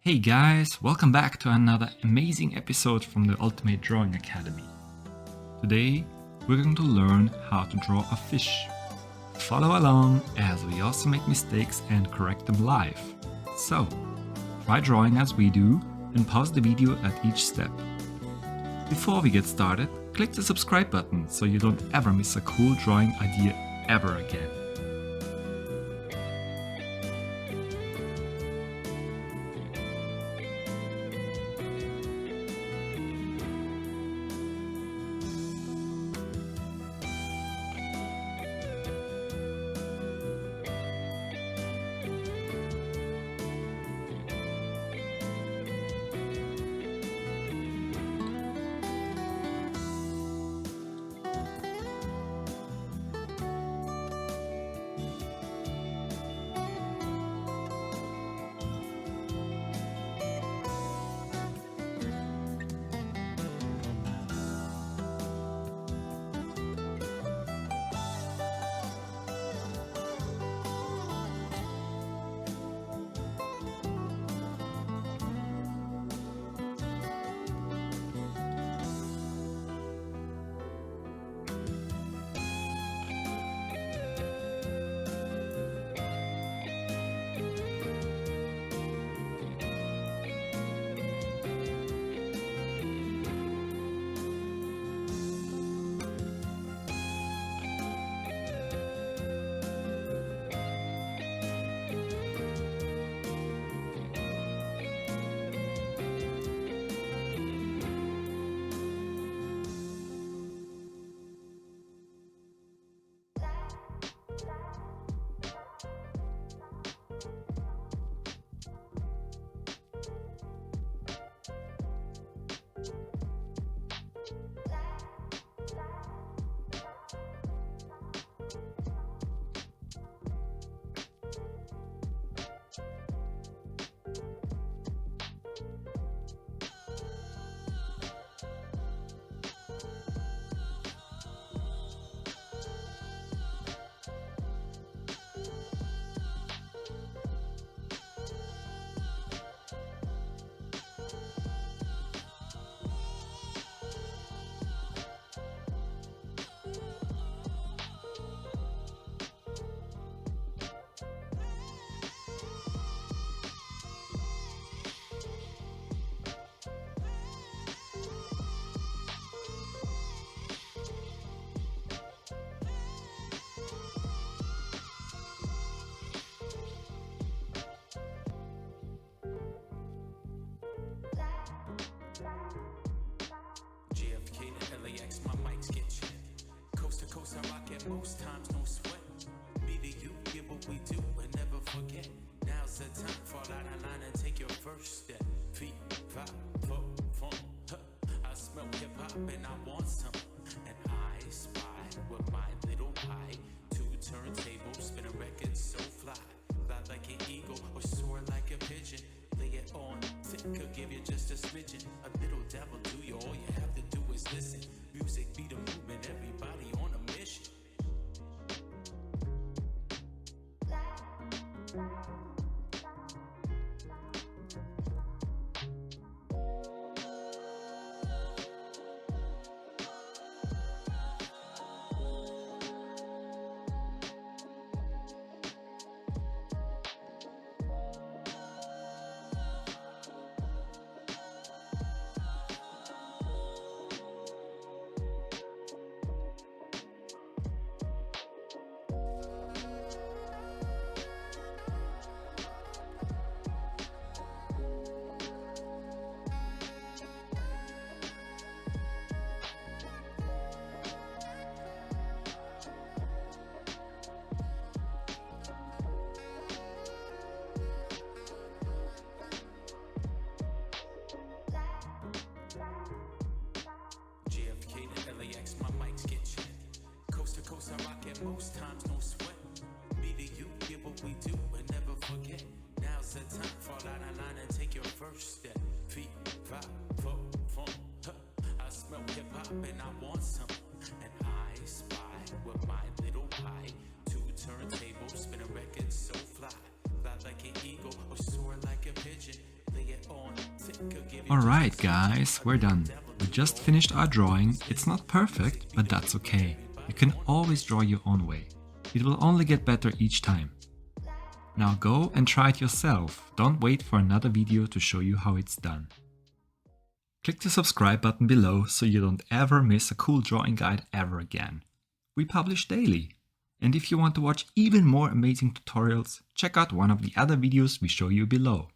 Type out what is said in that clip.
Hey guys, welcome back to another amazing episode from the Ultimate Drawing Academy. Today, we're going to learn how to draw a fish. Follow along as we also make mistakes and correct them live. So, try drawing as we do and pause the video at each step. Before we get started, click the subscribe button so you don't ever miss a cool drawing idea ever again. JFK to LAX, my mics get checked. Coast to coast, I rock it most times, no sweat. Me to you, get what we do and never forget. Now's the time, fall out of line and take your first step. Feet, five, four, four, huh. I smell hip hop and I want some. And I spy with my little pie. Two turntables, spin a record so fly. Fly like an eagle or soar like a pigeon. Lay it on thick, could give you just a smidgen. A little devil do you, all you have to do is listen. Music be the movement, everybody on a mission. JFK to LAX, my mics get checked. Coast to coast, I rock it most times, no sweat. Me to you, get what we do and never forget. Now's the time, fall out of line and take your first step. Feet, five, four, four, huh. I smell hip hop and I want some. And I spy with my little pie. Two turntables, spin a record so fly. Fly like an eagle or soar like a pigeon. Lay it Alright guys, we're done. We just finished our drawing. It's not perfect, but that's okay. You can always draw your own way. It will only get better each time. Now go and try it yourself. Don't wait for another video to show you how it's done. Click the subscribe button below so you don't ever miss a cool drawing guide ever again. We publish daily. And if you want to watch even more amazing tutorials, check out one of the other videos we show you below.